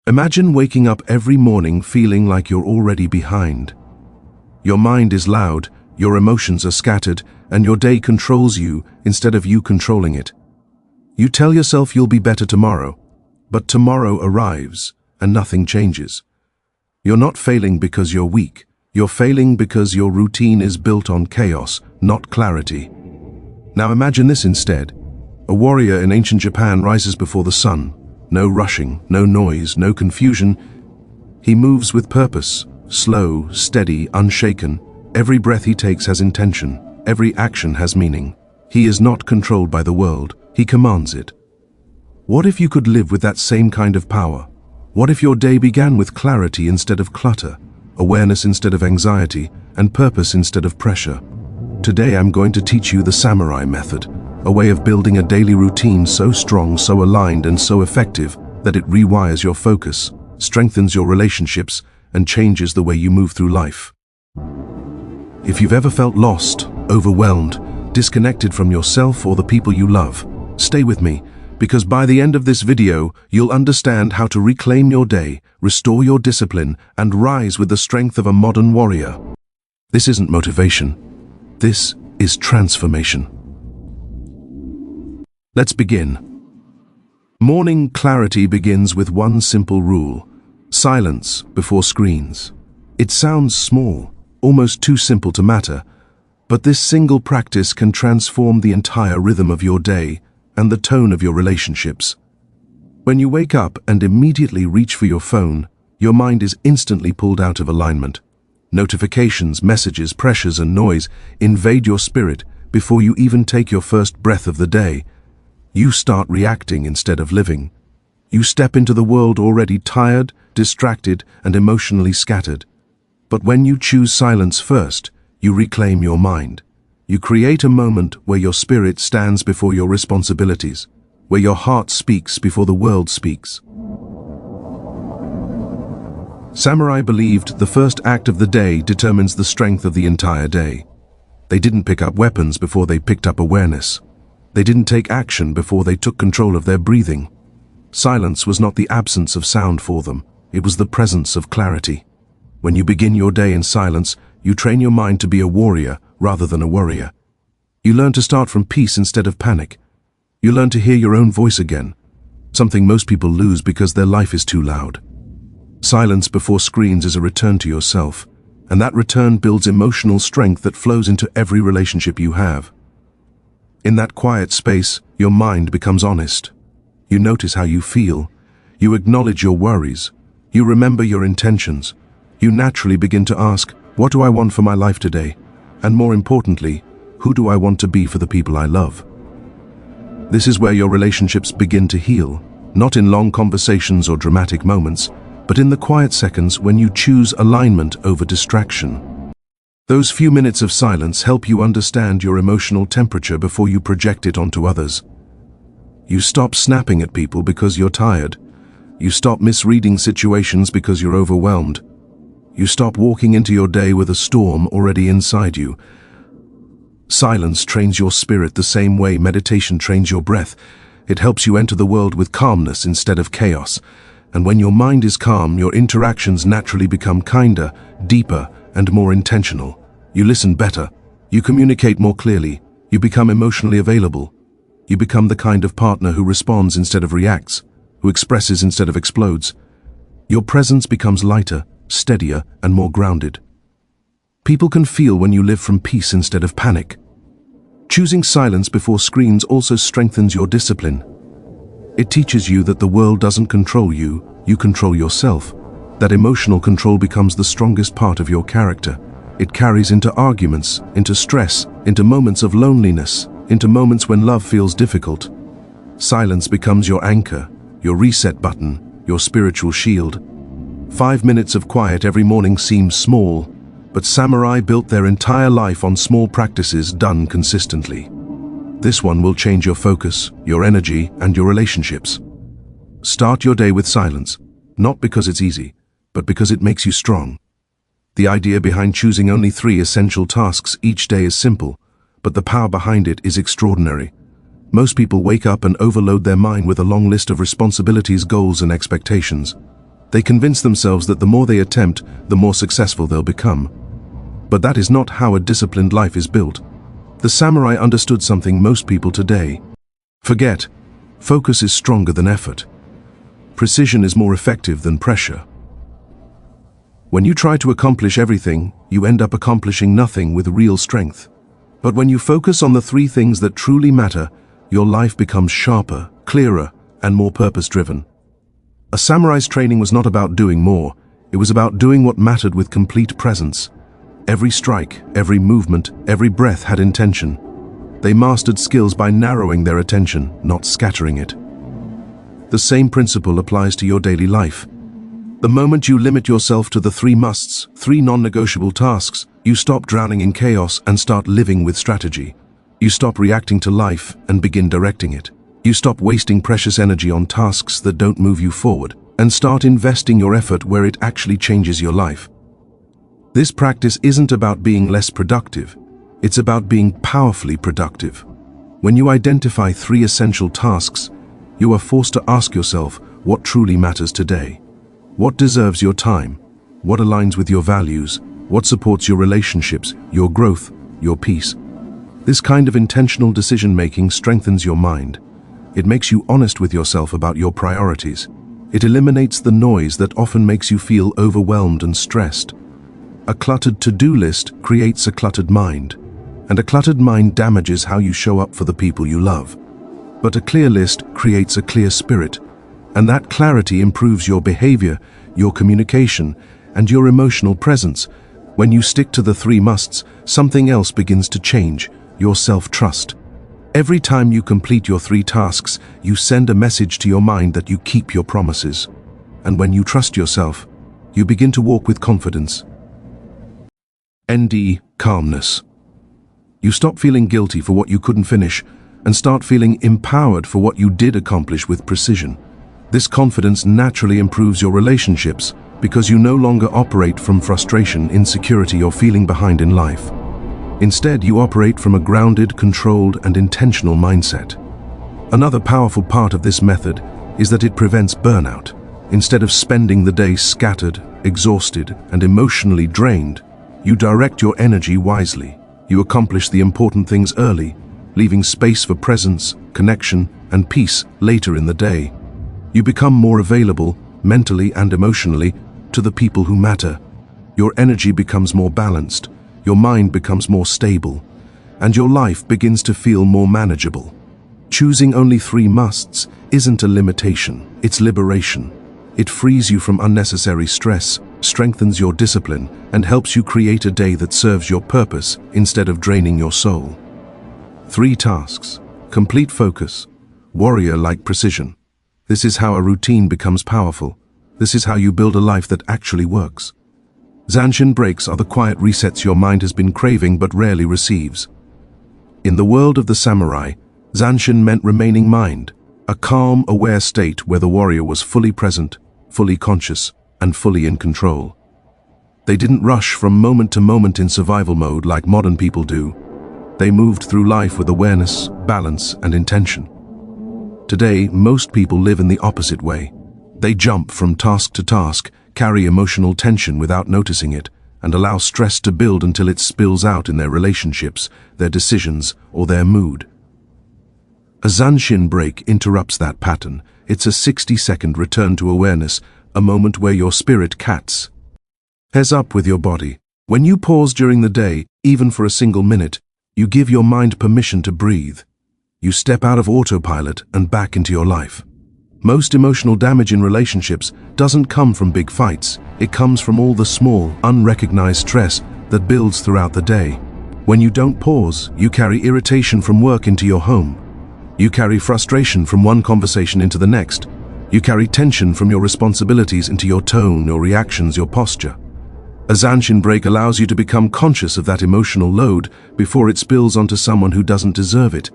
Imagine waking up every morning feeling like you're already behind. Your mind is loud, your emotions are scattered, and your day controls you instead of you controlling it. You tell yourself you'll be better tomorrow, but tomorrow arrives and nothing changes. You're not failing because you're weak. You're failing because your routine is built on chaos, not clarity. Now imagine this instead. A warrior in ancient Japan rises before the sun. No rushing, no noise, no confusion. He moves with purpose, slow, steady, unshaken. Every breath he takes has intention. Every action has meaning. He is not controlled by the world. He commands it. What if you could live with that same kind of power? What if your day began with clarity instead of clutter, awareness instead of anxiety, and purpose instead of pressure? Today I'm going to teach you the samurai method, a way of building a daily routine so strong, so aligned, and so effective that it rewires your focus, strengthens your relationships, and changes the way you move through life. If you've ever felt lost, overwhelmed, disconnected from yourself or the people you love, stay with me, because by the end of this video, you'll understand how to reclaim your day, restore your discipline, and rise with the strength of a modern warrior. This isn't motivation. This is transformation. Let's begin. Morning clarity begins with one simple rule: silence before screens. It sounds small, almost too simple to matter, but this single practice can transform the entire rhythm of your day and the tone of your relationships. When you wake up and immediately reach for your phone, your mind is instantly pulled out of alignment. Notifications, messages, pressures, and noise invade your spirit before you even take your first breath of the day. You start reacting instead of living. You step into the world already tired, distracted, and emotionally scattered. But when you choose silence first, you reclaim your mind. You create a moment where your spirit stands before your responsibilities, where your heart speaks before the world speaks. Samurai believed the first act of the day determines the strength of the entire day. They didn't pick up weapons before they picked up awareness. They didn't take action before they took control of their breathing. Silence was not the absence of sound for them, it was the presence of clarity. When you begin your day in silence, you train your mind to be a warrior rather than a worrier. You learn to start from peace instead of panic. You learn to hear your own voice again, something most people lose because their life is too loud. Silence before screens is a return to yourself, and that return builds emotional strength that flows into every relationship you have. In that quiet space, your mind becomes honest. You notice how you feel. You acknowledge your worries. You remember your intentions. You naturally begin to ask, what do I want for my life today? And more importantly, who do I want to be for the people I love? This is where your relationships begin to heal, not in long conversations or dramatic moments, but in the quiet seconds when you choose alignment over distraction. Those few minutes of silence help you understand your emotional temperature before you project it onto others. You stop snapping at people because you're tired. You stop misreading situations because you're overwhelmed. You stop walking into your day with a storm already inside you. Silence trains your spirit the same way meditation trains your breath. It helps you enter the world with calmness instead of chaos. And when your mind is calm, your interactions naturally become kinder, deeper, and more intentional. You listen better. You communicate more clearly. You become emotionally available. You become the kind of partner who responds instead of reacts, who expresses instead of explodes. Your presence becomes lighter, steadier, and more grounded. People can feel when you live from peace instead of panic. Choosing silence before screens also strengthens your discipline. It teaches you that the world doesn't control you, you control yourself. That emotional control becomes the strongest part of your character. It carries into arguments, into stress, into moments of loneliness, into moments when love feels difficult. Silence becomes your anchor, your reset button, your spiritual shield. 5 minutes of quiet every morning seems small, but samurai built their entire life on small practices done consistently. This one will change your focus, your energy, and your relationships. Start your day with silence, not because it's easy, but because it makes you strong. The idea behind choosing only 3 essential tasks each day is simple, but the power behind it is extraordinary. Most people wake up and overload their mind with a long list of responsibilities, goals, and expectations. They convince themselves that the more they attempt, the more successful they'll become. But that is not how a disciplined life is built. The samurai understood something most people today forget. Focus is stronger than effort. Precision is more effective than pressure. When you try to accomplish everything, you end up accomplishing nothing with real strength. But when you focus on the three things that truly matter, your life becomes sharper, clearer, and more purpose-driven. A samurai's training was not about doing more, it was about doing what mattered with complete presence. Every strike, every movement, every breath had intention. They mastered skills by narrowing their attention, not scattering it. The same principle applies to your daily life. The moment you limit yourself to the three musts, three non-negotiable tasks, you stop drowning in chaos and start living with strategy. You stop reacting to life and begin directing it. You stop wasting precious energy on tasks that don't move you forward, and start investing your effort where it actually changes your life. This practice isn't about being less productive, it's about being powerfully productive. When you identify three essential tasks, you are forced to ask yourself what truly matters today. What deserves your time? What aligns with your values? What supports your relationships, your growth, your peace? This kind of intentional decision-making strengthens your mind. It makes you honest with yourself about your priorities. It eliminates the noise that often makes you feel overwhelmed and stressed. A cluttered to-do list creates a cluttered mind, and a cluttered mind damages how you show up for the people you love. But a clear list creates a clear spirit, and that clarity improves your behavior, your communication, and your emotional presence. When you stick to the three musts, something else begins to change, your self-trust. Every time you complete your three tasks, you send a message to your mind that you keep your promises. And when you trust yourself, you begin to walk with confidence. Calmness. You stop feeling guilty for what you couldn't finish, and start feeling empowered for what you did accomplish with precision. This confidence naturally improves your relationships because you no longer operate from frustration, insecurity, or feeling behind in life. Instead, you operate from a grounded, controlled, and intentional mindset. Another powerful part of this method is that it prevents burnout. Instead of spending the day scattered, exhausted, and emotionally drained, you direct your energy wisely. You accomplish the important things early, leaving space for presence, connection, and peace later in the day. You become more available, mentally and emotionally, to the people who matter. Your energy becomes more balanced, your mind becomes more stable, and your life begins to feel more manageable. Choosing only three musts isn't a limitation, it's liberation. It frees you from unnecessary stress, strengthens your discipline, and helps you create a day that serves your purpose instead of draining your soul. Three tasks, complete focus, warrior-like precision. This is how a routine becomes powerful. This is how you build a life that actually works. Zanshin breaks are the quiet resets your mind has been craving but rarely receives. In the world of the samurai, Zanshin meant remaining mind, a calm, aware state where the warrior was fully present, fully conscious, and fully in control. They didn't rush from moment to moment in survival mode like modern people do. They moved through life with awareness, balance, and intention. Today, most people live in the opposite way. They jump from task to task, carry emotional tension without noticing it, and allow stress to build until it spills out in their relationships, their decisions, or their mood. A Zanshin break interrupts that pattern. It's a 60-second return to awareness, a moment where your spirit cats. Heads up with your body. When you pause during the day, even for a single minute, you give your mind permission to breathe. You step out of autopilot and back into your life. Most emotional damage in relationships doesn't come from big fights. It comes from all the small, unrecognized stress that builds throughout the day. When you don't pause, you carry irritation from work into your home. You carry frustration from one conversation into the next. You carry tension from your responsibilities into your tone, your reactions, your posture. A Zanshin break allows you to become conscious of that emotional load before it spills onto someone who doesn't deserve it.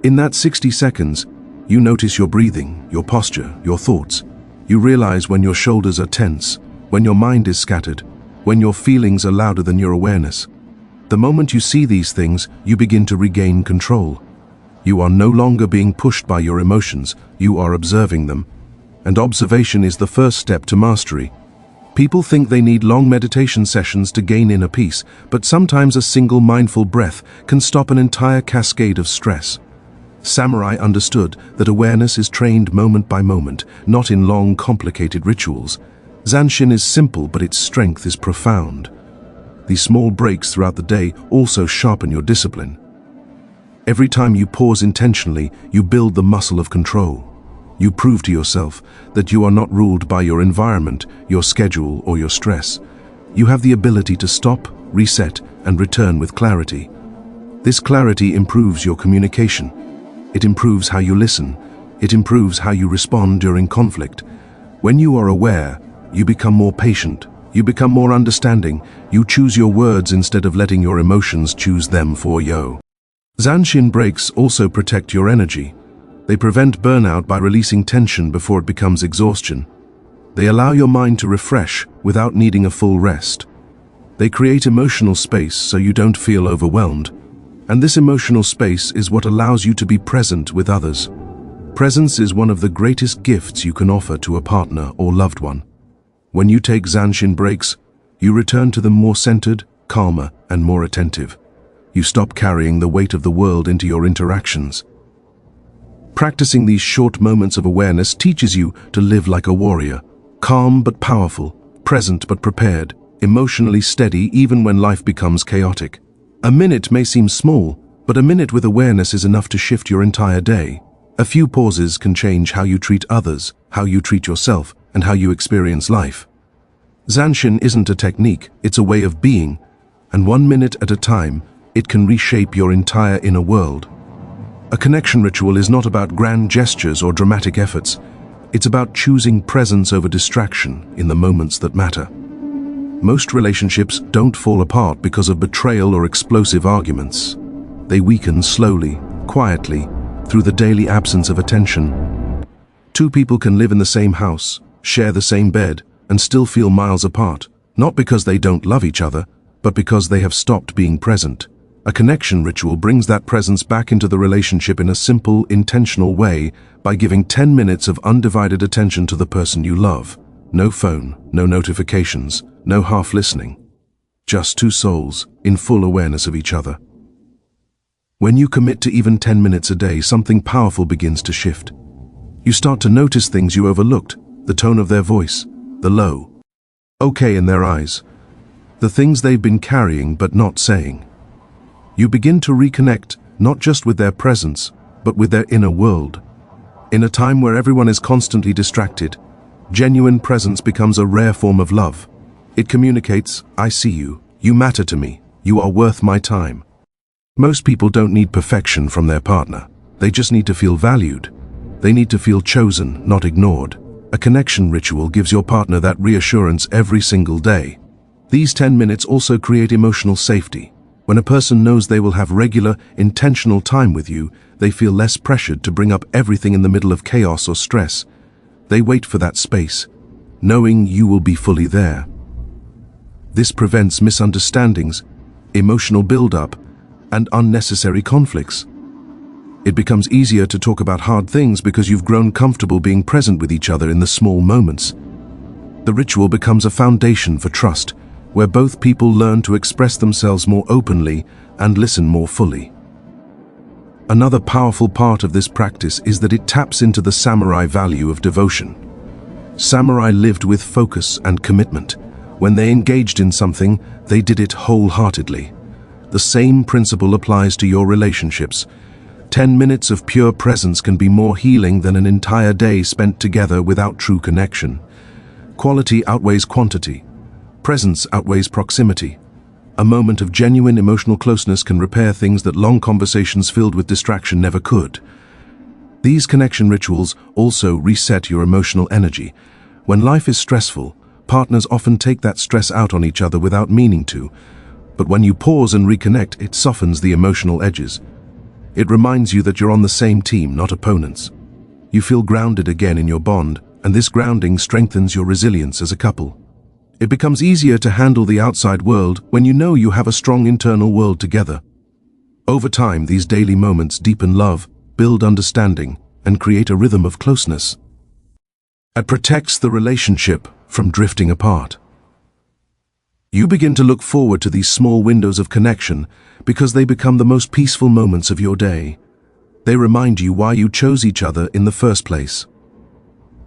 In that 60 seconds, you notice your breathing, your posture, your thoughts. You realize when your shoulders are tense, when your mind is scattered, when your feelings are louder than your awareness. The moment you see these things, you begin to regain control. You are no longer being pushed by your emotions, you are observing them. and observation is the first step to mastery. People think they need long meditation sessions to gain inner peace, but sometimes a single mindful breath can stop an entire cascade of stress. Samurai understood that awareness is trained moment by moment, not in long, complicated rituals. Zanshin is simple, but its strength is profound. These small breaks throughout the day also sharpen your discipline. Every time you pause intentionally, you build the muscle of control. You prove to yourself that you are not ruled by your environment, your schedule, or your stress. You have the ability to stop, reset, and return with clarity. This clarity improves your communication. It improves how you listen. It improves how you respond during conflict. When you are aware, you become more patient. You become more understanding. You choose your words instead of letting your emotions choose them for you. Zanshin breaks also protect your energy. They prevent burnout by releasing tension before it becomes exhaustion. They allow your mind to refresh without needing a full rest. They create emotional space so you don't feel overwhelmed. And this emotional space is what allows you to be present with others. Presence is one of the greatest gifts you can offer to a partner or loved one. When you take Zanshin breaks, you return to them more centered, calmer, and more attentive. You stop carrying the weight of the world into your interactions. Practicing these short moments of awareness teaches you to live like a warrior, calm but powerful, present but prepared, emotionally steady even when life becomes chaotic. A minute may seem small, but a minute with awareness is enough to shift your entire day. A few pauses can change how you treat others, how you treat yourself, and how you experience life. Zanshin isn't a technique, it's a way of being, and 1 minute at a time, it can reshape your entire inner world. A connection ritual is not about grand gestures or dramatic efforts. It's about choosing presence over distraction in the moments that matter. Most relationships don't fall apart because of betrayal or explosive arguments. They weaken slowly, quietly, through the daily absence of attention. Two people can live in the same house, share the same bed, and still feel miles apart, not because they don't love each other, but because they have stopped being present. A connection ritual brings that presence back into the relationship in a simple, intentional way by giving 10 minutes of undivided attention to the person you love. No phone, no notifications, no half listening. Just two souls in full awareness of each other. When you commit to even 10 minutes a day, something powerful begins to shift. You start to notice things you overlooked, the tone of their voice, the low, okay in their eyes, the things they've been carrying but not saying. You begin to reconnect not just with their presence, but with their inner world. In a time where everyone is constantly distracted, genuine presence becomes a rare form of love. It communicates, I see you, you matter to me, you are worth my time. Most people don't need perfection from their partner. They just need to feel valued. They need to feel chosen, not ignored. A connection ritual gives your partner that reassurance every single day. These 10 minutes also create emotional safety. When a person knows they will have regular, intentional time with you, they feel less pressured to bring up everything in the middle of chaos or stress. They wait for that space, knowing you will be fully there. This prevents misunderstandings, emotional build-up, and unnecessary conflicts. It becomes easier to talk about hard things because you've grown comfortable being present with each other in the small moments. The ritual becomes a foundation for trust, where both people learn to express themselves more openly and listen more fully. Another powerful part of this practice is that it taps into the samurai value of devotion. Samurai lived with focus and commitment. When they engaged in something, they did it wholeheartedly. The same principle applies to your relationships. 10 minutes of pure presence can be more healing than an entire day spent together without true connection. Quality outweighs quantity. Presence outweighs proximity. A moment of genuine emotional closeness can repair things that long conversations filled with distraction never could. These connection rituals also reset your emotional energy. When life is stressful, partners often take that stress out on each other without meaning to. But when you pause and reconnect, it softens the emotional edges. It reminds you that you're on the same team, not opponents. You feel grounded again in your bond, and this grounding strengthens your resilience as a couple. It becomes easier to handle the outside world when you know you have a strong internal world together. Over time, these daily moments deepen love, build understanding, and create a rhythm of closeness. It protects the relationship from drifting apart. You begin to look forward to these small windows of connection because they become the most peaceful moments of your day. They remind you why you chose each other in the first place.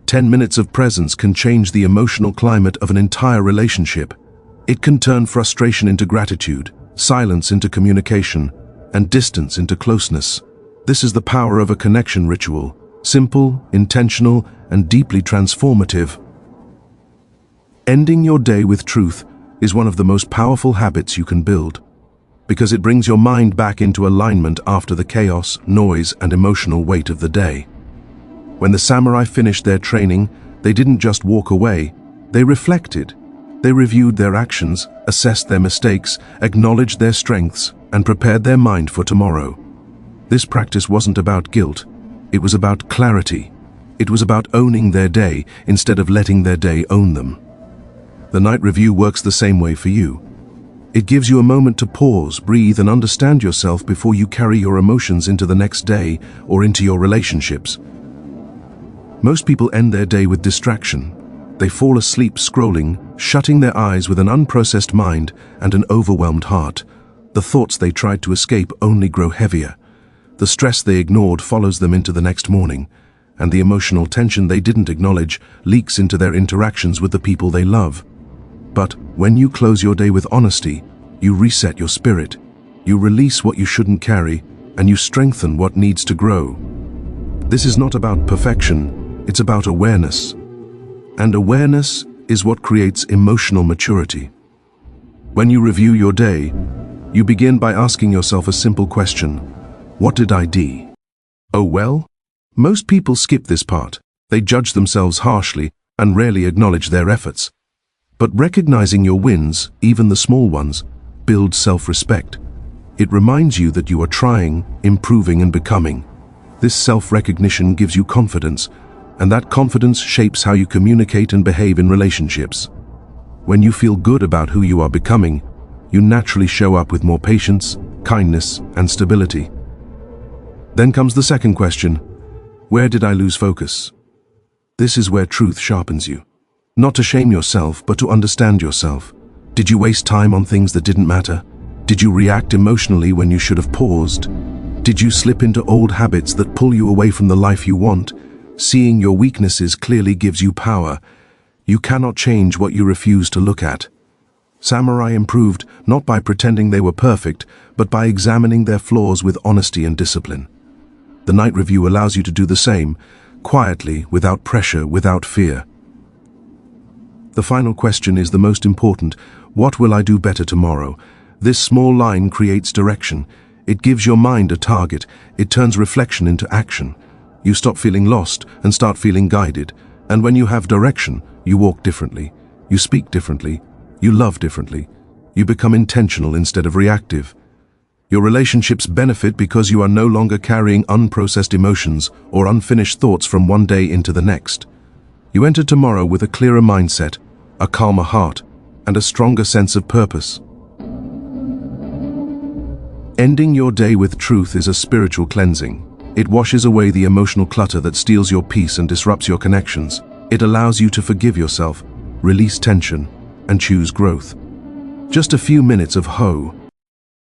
10 minutes of presence can change the emotional climate of an entire relationship. It can turn frustration into gratitude, silence into communication, and distance into closeness. This is the power of a connection ritual, simple, intentional, and deeply transformative. Ending your day with truth is one of the most powerful habits you can build, because it brings your mind back into alignment after the chaos, noise, and emotional weight of the day. When the samurai finished their training, they didn't just walk away, they reflected. They reviewed their actions, assessed their mistakes, acknowledged their strengths, and prepared their mind for tomorrow. This practice wasn't about guilt, it was about clarity. It was about owning their day instead of letting their day own them. The night review works the same way for you. It gives you a moment to pause, breathe, and understand yourself before you carry your emotions into the next day or into your relationships. Most people end their day with distraction. They fall asleep scrolling, shutting their eyes with an unprocessed mind and an overwhelmed heart. The thoughts they tried to escape only grow heavier. The stress they ignored follows them into the next morning, and the emotional tension they didn't acknowledge leaks into their interactions with the people they love. But when you close your day with honesty, you reset your spirit, you release what you shouldn't carry, and you strengthen what needs to grow. This is not about perfection, it's about awareness. And awareness is what creates emotional maturity. When you review your day, you begin by asking yourself a simple question: what did I do? Oh well? Most people skip this part. They judge themselves harshly and rarely acknowledge their efforts. But recognizing your wins, even the small ones, builds self-respect. It reminds you that you are trying, improving, and becoming. This self-recognition gives you confidence, and that confidence shapes how you communicate and behave in relationships. When you feel good about who you are becoming, you naturally show up with more patience, kindness, and stability. Then comes the second question: where did I lose focus? This is where truth sharpens you. Not to shame yourself, but to understand yourself. Did you waste time on things that didn't matter? Did you react emotionally when you should have paused? Did you slip into old habits that pull you away from the life you want? Seeing your weaknesses clearly gives you power. You cannot change what you refuse to look at. Samurai improved not by pretending they were perfect, but by examining their flaws with honesty and discipline. The night review allows you to do the same, quietly, without pressure, without fear. The final question is the most important: what will I do better tomorrow? This small line creates direction. It gives your mind a target. It turns reflection into action. You stop feeling lost and start feeling guided. And when you have direction, you walk differently. You speak differently. You love differently. You become intentional instead of reactive. Your relationships benefit because you are no longer carrying unprocessed emotions or unfinished thoughts from one day into the next. You enter tomorrow with a clearer mindset, a calmer heart, and a stronger sense of purpose. Ending your day with truth is a spiritual cleansing. It washes away the emotional clutter that steals your peace and disrupts your connections. It allows you to forgive yourself, release tension, and choose growth. Just a few minutes of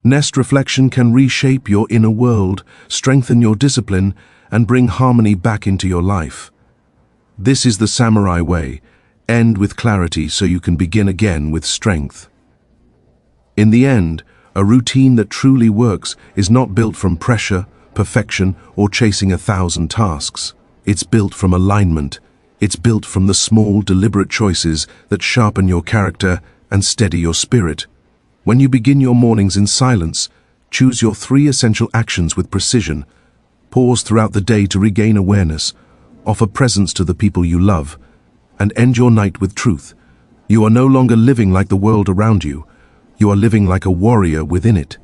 Nest reflection can reshape your inner world, strengthen your discipline, and bring harmony back into your life. This is the samurai way. End with clarity so you can begin again with strength. In the end, a routine that truly works is not built from pressure, perfection, or chasing 1,000 tasks. It's built from alignment. It's built from the small, deliberate choices that sharpen your character and steady your spirit. When you begin your mornings in silence, choose your 3 essential actions with precision. Pause throughout the day to regain awareness. Offer presence to the people you love, and end your night with truth. You are no longer living like the world around you. You are living like a warrior within it.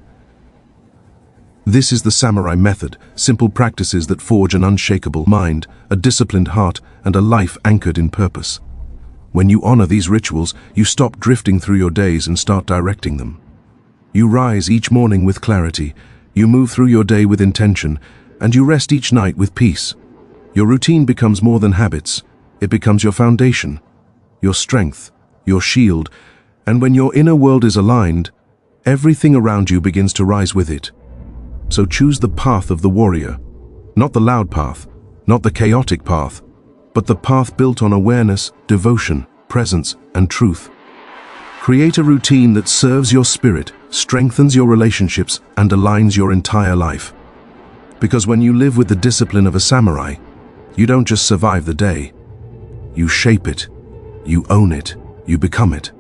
This is the samurai method, simple practices that forge an unshakable mind, a disciplined heart, and a life anchored in purpose. When you honor these rituals, you stop drifting through your days and start directing them. You rise each morning with clarity, you move through your day with intention, and you rest each night with peace. Your routine becomes more than habits. It becomes your foundation, your strength, your shield, and when your inner world is aligned, everything around you begins to rise with it. So choose the path of the warrior, not the loud path, not the chaotic path, but the path built on awareness, devotion, presence, and truth. Create a routine that serves your spirit, strengthens your relationships, and aligns your entire life. Because when you live with the discipline of a samurai, you don't just survive the day. You shape it, you own it, you become it.